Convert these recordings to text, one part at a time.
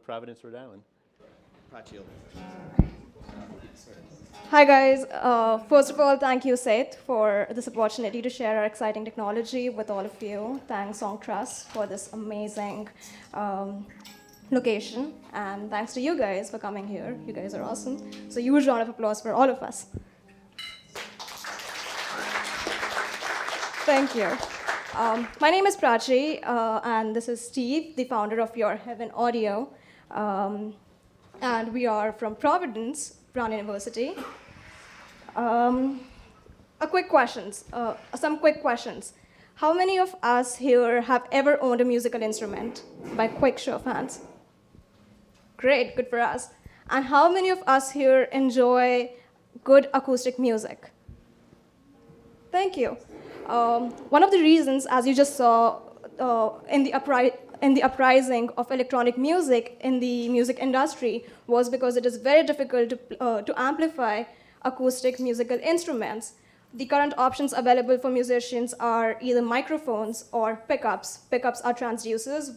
Providence, Rhode Island. Hi guys. First of all, thank you, Seth, for this opportunity to share our exciting technology with all of you. Thanks, Song Trust, for this amazing location. And thanks to you guys for coming here. You guys are awesome. So huge round of applause for all of us. Thank you. My name is Prachi, and this is Steve, the founder of YourHeaven Audio. And we are from Providence, Brown University. Some quick questions. How many of us here have ever owned a musical instrument? By quick show of hands. Great, good for us. And how many of us here enjoy good acoustic music? Thank you. One of the reasons, as you just saw in the uprising of electronic music in the music industry, was because it is very difficult to amplify acoustic musical instruments. The current options available for musicians are either microphones or pickups. Pickups are transducers,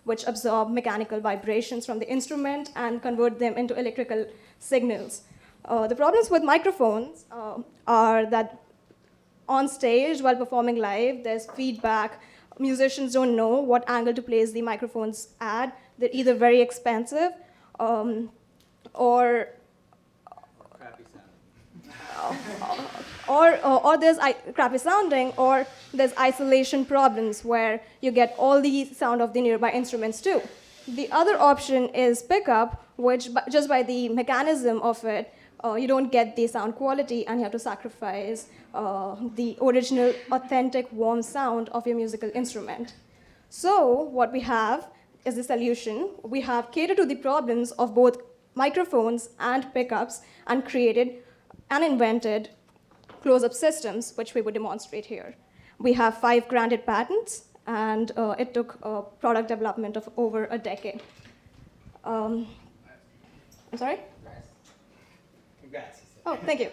which absorb mechanical vibrations from the instrument and convert them into electrical signals. The problems with microphones are that on stage, while performing live, there's feedback. Musicians don't know what angle to place the microphones at. They're either very expensive or there's crappy sounding, or there's isolation problems where you get all the sound of the nearby instruments too. The other option is pickup, which just by the mechanism of it, you don't get the sound quality and you have to sacrifice the original, authentic, warm sound of your musical instrument. So what we have is the solution. We have catered to the problems of both microphones and pickups and created and invented close-up systems, which we would demonstrate here. We have 5 granted patents, and it took product development of over a decade. I'm sorry? Congrats. Oh, thank you.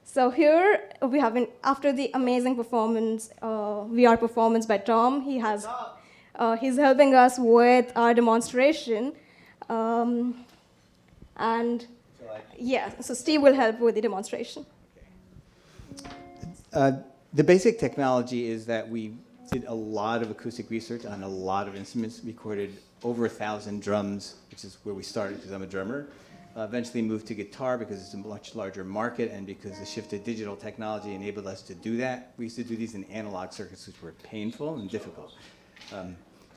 So here we have, after the amazing performance, VR performance by Tom, he's helping us with our demonstration. And yeah, so Steve will help with the demonstration. The basic technology is that we did a lot of acoustic research on a lot of instruments, recorded over 1,000 drums, which is where we started because I'm a drummer. Eventually moved to guitar because it's a much larger market and because the shift to digital technology enabled us to do that. We used to do these in analog circuits, which were painful and difficult.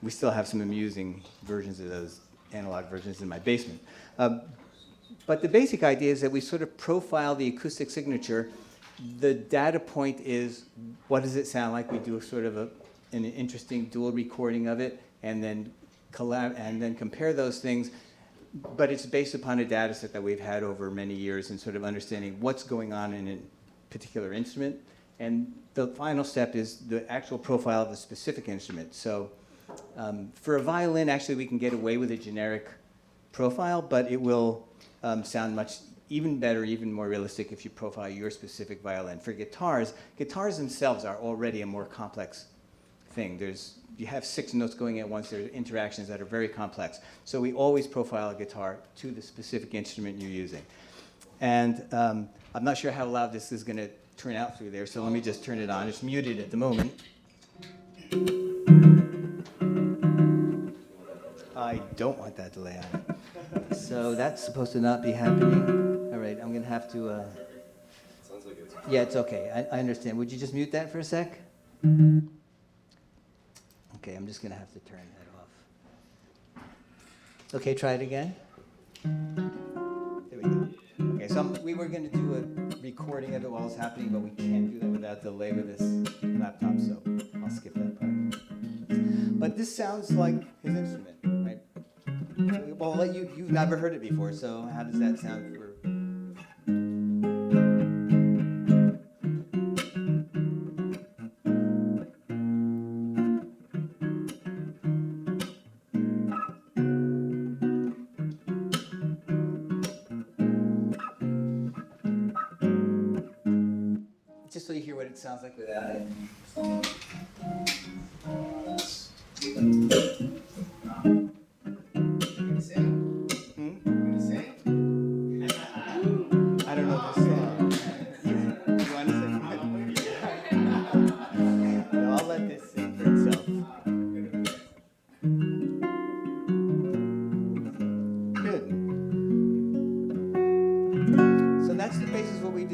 We still have some amusing versions of those analog versions in my basement. But the basic idea is that we sort of profile the acoustic signature. The data point is, what does it sound like? We do sort of an interesting dual recording of it, and then compare those things. But it's based upon a data set that we've had over many years and sort of understanding what's going on in a particular instrument. And the final step is the actual profile of the specific instrument. So for a violin, actually, we can get away with a generic profile, but it will sound much even better, even more realistic if you profile your specific violin. For guitars themselves are already a more complex thing. You have 6 notes going at once. There are interactions that are very complex. So we always profile a guitar to the specific instrument you're using. And I'm not sure how loud this is going to turn out through there, so let me just turn it on. It's muted at the moment. I don't want that delay on it. So that's supposed to not be happening. All right, I'm going to have to... Sounds like it's... Yeah, it's okay. I understand. Would you just mute that for a sec? Okay, I'm just going to have to turn that off. Okay, try it again. There we go. Okay, so we were going to do a recording of it while it's happening, but we can't do that without delay with this laptop, so I'll skip that part. But this sounds like his instrument, right? Well, you've never heard it before, so how does that sound for... Just so you hear what it sounds like without it.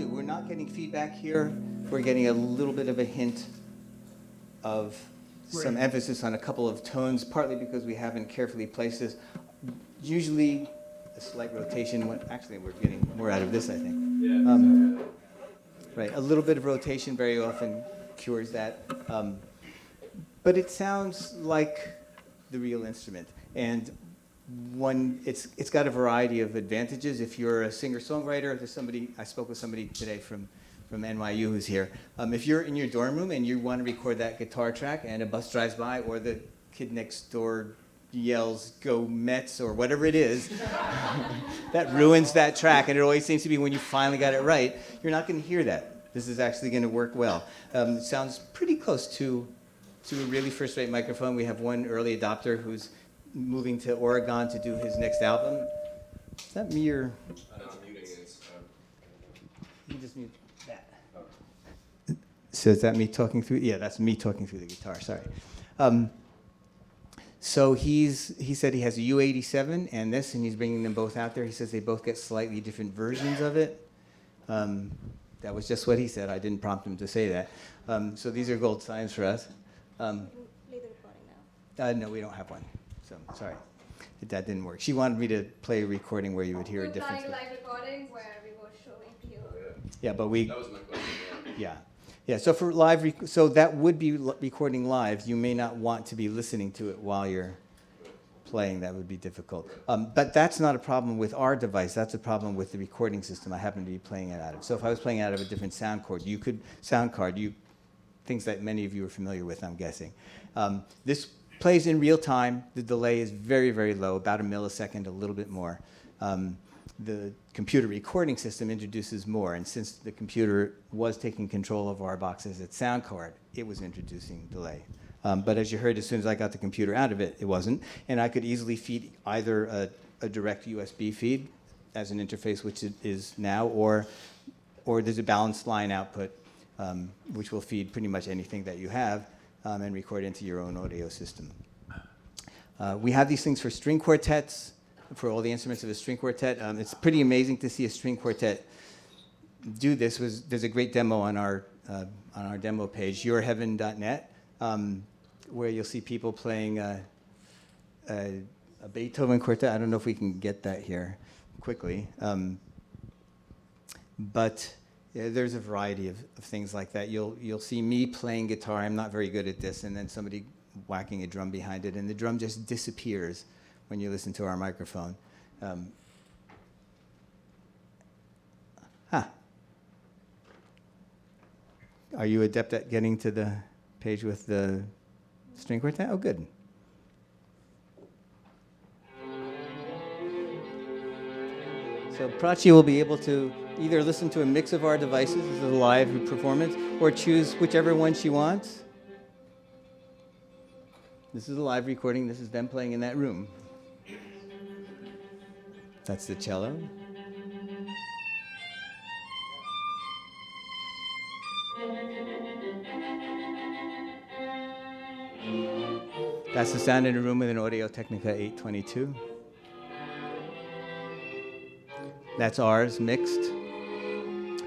do. We're not getting feedback here. We're getting a little bit of a hint of some emphasis on a couple of tones, partly because we haven't carefully placed this. Usually, a slight rotation. Actually, we're getting more out of this, I think. Right, a little bit of rotation very often cures that. But it sounds like the real instrument. And it's got a variety of advantages. If you're a singer-songwriter, I spoke with somebody today from NYU who's here. If you're in your dorm room and you want to record that guitar track and a bus drives by or the kid next door yells, "Go Mets," or whatever it is, that ruins that track. And it always seems to be when you finally got it right, you're not going to hear that. This is actually going to work well. It sounds pretty close to a really first-rate microphone. We have one early adopter who's moving to Oregon to do his next album. Is that me or? I'm muting it. You just mute that. So is that me talking through? Yeah, that's me talking through the guitar. Sorry. So he said he has a U87 and this, and he's bringing them both out there. He says they both get slightly different versions of it. That was just what he said. I didn't prompt him to say that. So these are gold signs for us. Play the recording now. No, we don't have one. So sorry, that didn't work. She wanted me to play a recording where you would hear a difference. We're planning a live recording where we were showing you. Yeah, but we. That was my question. Yeah. So for live, so that would be recording live. You may not want to be listening to it while you're playing. That would be difficult. But that's not a problem with our device. That's a problem with the recording system I happen to be playing it out of. So if I was playing out of a different sound card, things that many of you are familiar with, I'm guessing. This plays in real time. The delay is very, very low, about a millisecond, a little bit more. The computer recording system introduces more, and since the computer was taking control of our boxes at sound card, it was introducing delay. But as you heard, as soon as I got the computer out of it, it wasn't. And I could easily feed either a direct USB feed as an interface, which it is now, or there's a balanced line output, which will feed pretty much anything that you have and record into your own audio system. We have these things for string quartets, for all the instruments of a string quartet. It's pretty amazing to see a string quartet do this. There's a great demo on our demo page, YourHeaven.net, where you'll see people playing a Beethoven quartet. I don't know if we can get that here quickly. But yeah, there's a variety of things like that. You'll see me playing guitar. I'm not very good at this, and then somebody whacking a drum behind it, and the drum just disappears when you listen to our microphone. Are you adept at getting to the page with the string quartet? Oh, good. So Prachi will be able to either listen to a mix of our devices as a live performance or choose whichever one she wants. This is a live recording. This is them playing in that room. That's the cello. That's the sound in a room with an Audio-Technica 822. That's ours, mixed.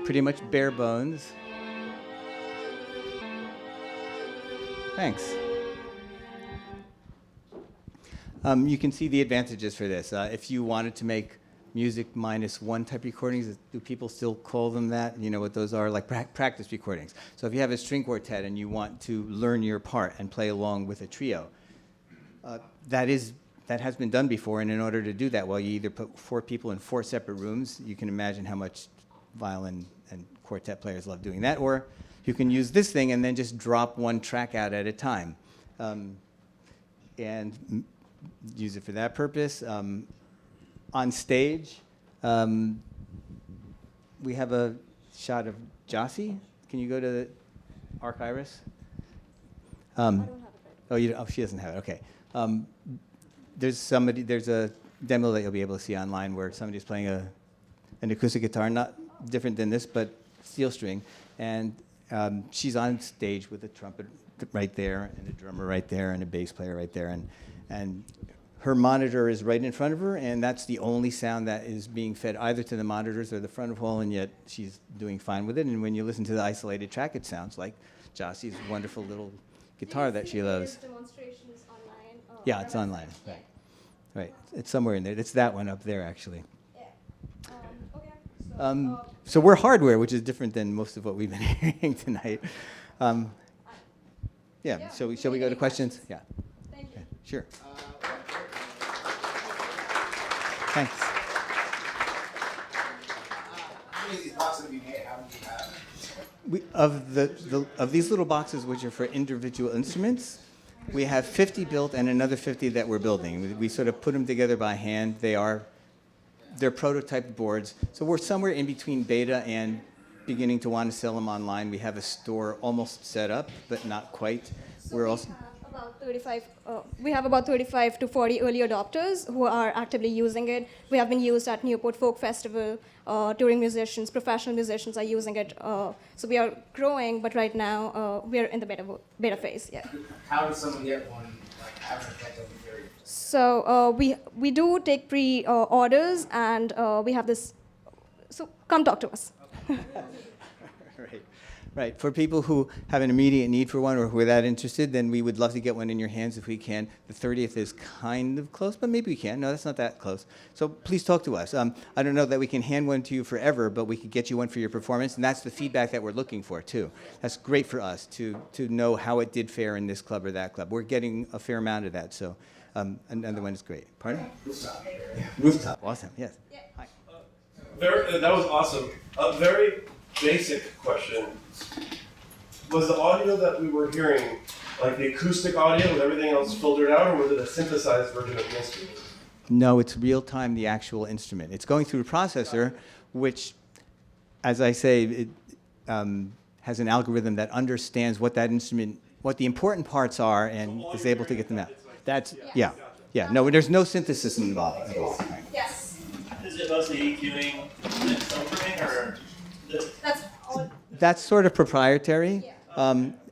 Pretty much bare bones. Thanks. You can see the advantages for this. If you wanted to make music -1 type recordings, do people still call them that? You know what those are? Like practice recordings. So if you have a string quartet and you want to learn your part and play along with a trio, that has been done before, and in order to do that, well, you either put 4 people in 4 separate rooms. You can imagine how much violin and quartet players love doing that. Or you can use this thing and then just drop one track out at a time and use it for that purpose. On stage, we have a shot of Jossie. Can you go to the Arc Iris? I don't have it. Oh, she doesn't have it. Okay. There's a demo that you'll be able to see online where somebody's playing an acoustic guitar, not different than this, but steel string, and she's on stage with a trumpet right there, and a drummer right there, and a bass player right there, and her monitor is right in front of her, and that's the only sound that is being fed either to the monitors or the front of hall, and yet she's doing fine with it. And when you listen to the isolated track, it sounds like Jossie's wonderful little guitar that she loves. Demonstrations online. Yeah, it's online. Right. Right. It's somewhere in there. It's that one up there, actually. Yeah. Okay. So, So we're hardware, which is different than most of what we've been hearing tonight. Yeah. Shall we go to questions? Yeah. thank you. Okay, sure. Thanks. How many of these boxes have you made? How many do you have? Of these little boxes, which are for individual instruments, we have 50 built and another 50 that we're building. We sort of put them together by hand. They're prototype boards. So we're somewhere in between beta and beginning to want to sell them online. We have a store almost set up, but not quite. So We're also we have about 35 to 40 early adopters who are actively using it. We have been used at Newport Folk Festival. Touring musicians, professional musicians are using it. So we are growing, but right now we are in the beta phase. Yeah. How does someone get one? Like, have an effect on the theory? So we do take pre-orders, and we have this. So come talk to us. Right. For people who have an immediate need for one or who are that interested, then we would love to get one in your hands if we can. The 30th is kind of close, but maybe we can. No, that's not that close. So please talk to us. I don't know that we can hand one to you forever, but we could get you one for your performance, and that's the feedback that we're looking for, too. That's great for us to know how it did fare in this club or that club. We're getting a fair amount of that, so another one is great. Pardon? Rooftop. Rooftop. Awesome, yes. Hi. That was awesome. A very basic question. Was the audio that we were hearing like the acoustic audio with everything else filtered out, or was it a synthesized version of the instrument? No, it's real time, the actual instrument. It's going through a processor, which, as I say, it has an algorithm that understands what that instrument, what the important parts are, and is able to get them out. That's, yeah. No, there's no synthesis involved at all. Yes. Is it mostly EQing and filtering, or? That's all. That's sort of proprietary.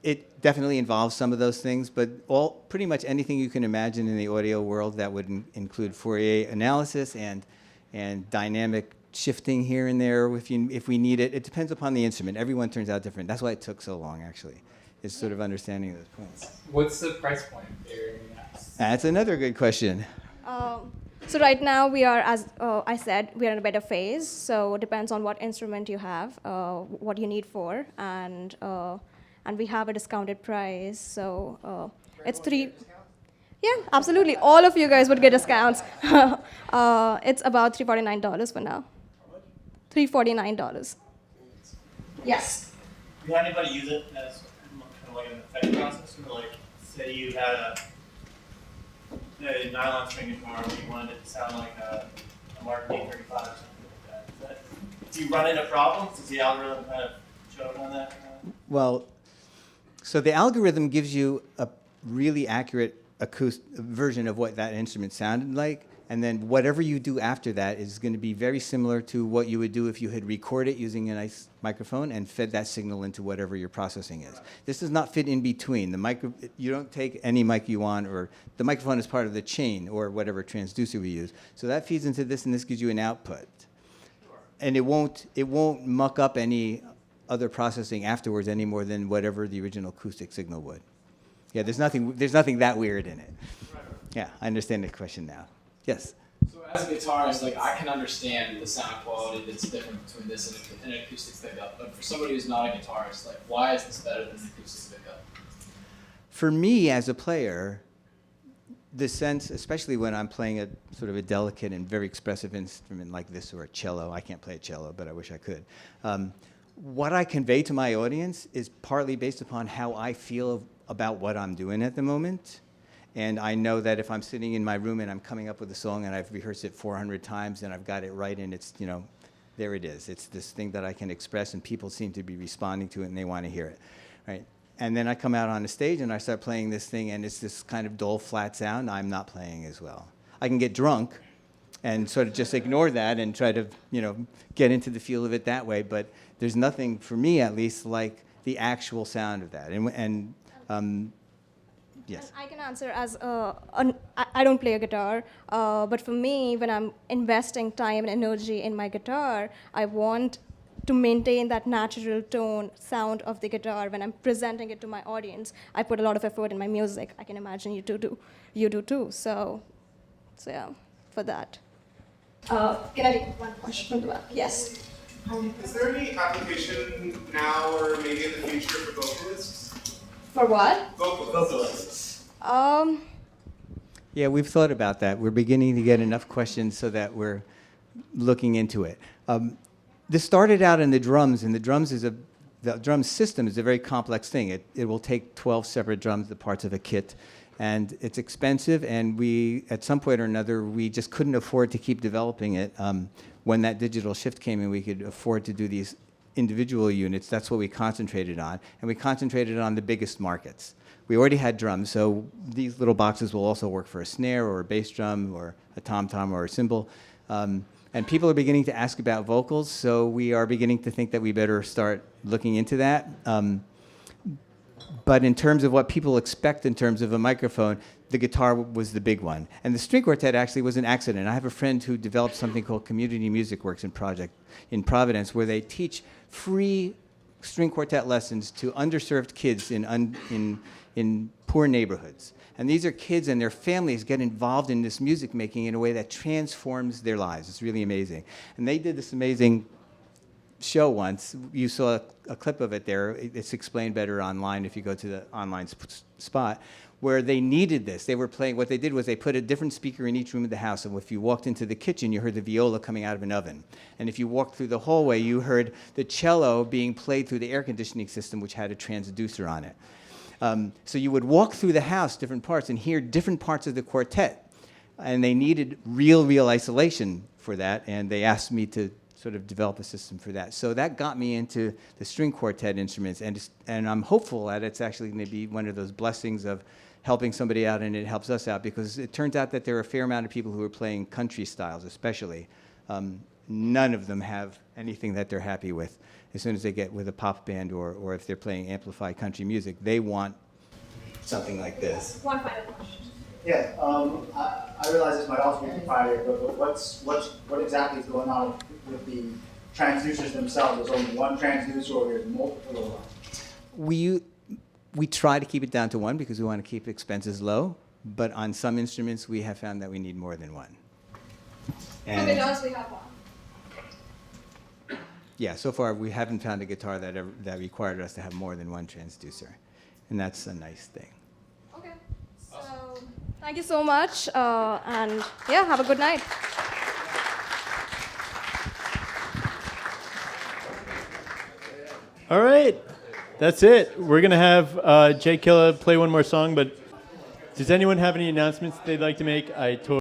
It definitely involves some of those things, but pretty much anything you can imagine in the audio world that would include Fourier analysis and dynamic shifting here and there if we need it. It depends upon the instrument. Everyone turns out different. That's why it took so long, actually, is sort of understanding those points. What's the price point here? That's another good question. So right now we are, as I said, we are in a beta phase. So it depends on what instrument you have, what you need for, and we have a discounted price. So it's $3. Yeah, absolutely. All of you guys would get discounts. It's about $349 for now. $349. Yes. Do you have anybody use it as kind of like an effect process, or like say you had a nylon string guitar where you wanted it to sound like a Mark D35 or something like that? Do you run into problems? Does the algorithm kind of choke on that? Well, so the algorithm gives you a really accurate acoustic version of what that instrument sounded like, and then whatever you do after that is going to be very similar to what you would do if you had recorded using a nice microphone and fed that signal into whatever your processing is. This does not fit in between. You don't take any mic you want, or the microphone is part of the chain or whatever transducer we use. So that feeds into this, and this gives you an output. And it won't muck up any other processing afterwards any more than whatever the original acoustic signal would. Yeah, there's nothing that weird in it. Yeah, I understand the question now. Yes. So as a guitarist, like I can understand the sound quality that's different between this and an acoustic pickup. But for somebody who's not a guitarist, like why is this better than an acoustic pickup? For me as a player, the sense, especially when I'm playing a sort of a delicate and very expressive instrument like this or a cello, I can't play a cello, but I wish I could. What I convey to my audience is partly based upon how I feel about what I'm doing at the moment. And I know that if I'm sitting in my room and I'm coming up with a song and I've rehearsed it 400 times and I've got it right and it's, there it is. It's this thing that I can express and people seem to be responding to it and they want to hear it, right? And then I come out on the stage and I start playing this thing and it's this kind of dull, flat sound. I'm not playing as well. I can get drunk and sort of just ignore that and try to, get into the feel of it that way. But there's nothing, for me at least, like the actual sound of that. And Yes. I can answer as I don't play a guitar, but for me, when I'm investing time and energy in my guitar, I want to maintain that natural tone, sound of the guitar when I'm presenting it to my audience. I put a lot of effort in my music. I can imagine you do too. So yeah, for that. Can I take one question from the back? Yes. Is there any application now or maybe in the future for vocalists? For what? Vocalists. Yeah, we've thought about that. We're beginning to get enough questions so that we're looking into it. This started out in the drums, and the drum system is a very complex thing. It will take 12 separate drums, the parts of a kit, and it's expensive, and we, at some point or another, we just couldn't afford to keep developing it. When that digital shift came and we could afford to do these individual units, that's what we concentrated on, and we concentrated on the biggest markets. We already had drums, so these little boxes will also work for a snare or a bass drum or a tom-tom or a cymbal. And people are beginning to ask about vocals, so we are beginning to think that we better start looking into that. But in terms of what people expect in terms of a microphone, the guitar was the big one. And the string quartet actually was an accident. I have a friend who developed something called Community Music Works in Providence, where they teach free string quartet lessons to underserved kids in poor neighborhoods. And these are kids and their families get involved in this music making in a way that transforms their lives. It's really amazing. And they did this amazing show once. You saw a clip of it there. It's explained better online if you go to the online spot, where they needed this. They were playing, what they did was they put a different speaker in each room of the house, and if you walked into the kitchen, you heard the viola coming out of an oven. And if you walked through the hallway, you heard the cello being played through the air conditioning system, which had a transducer on it. So you would walk through the house, different parts, and hear different parts of the quartet. And they needed real isolation for that, and they asked me to sort of develop a system for that. So that got me into the string quartet instruments, and I'm hopeful that it's actually going to be one of those blessings of helping somebody out, and it helps us out, because it turns out that there are a fair amount of people who are playing country styles especially. None of them have anything that they're happy with. As soon as they get with a pop band or if they're playing amplified country music, they want something like this. One final question. Yeah, I realize this might also be proprietary, but what exactly is going on with the transducers themselves? There's only one transducer or there's multiple? We try to keep it down to one because we want to keep expenses low, but on some instruments we have found that we need more than one. For guitars, we have one. Yeah, so far we haven't found a guitar that required us to have more than one transducer, and that's a nice thing. Okay. So thank you so much, and yeah, have a good night. All right, that's it. We're gonna have Jay Killa play one more song, but does anyone have any announcements they'd like to make?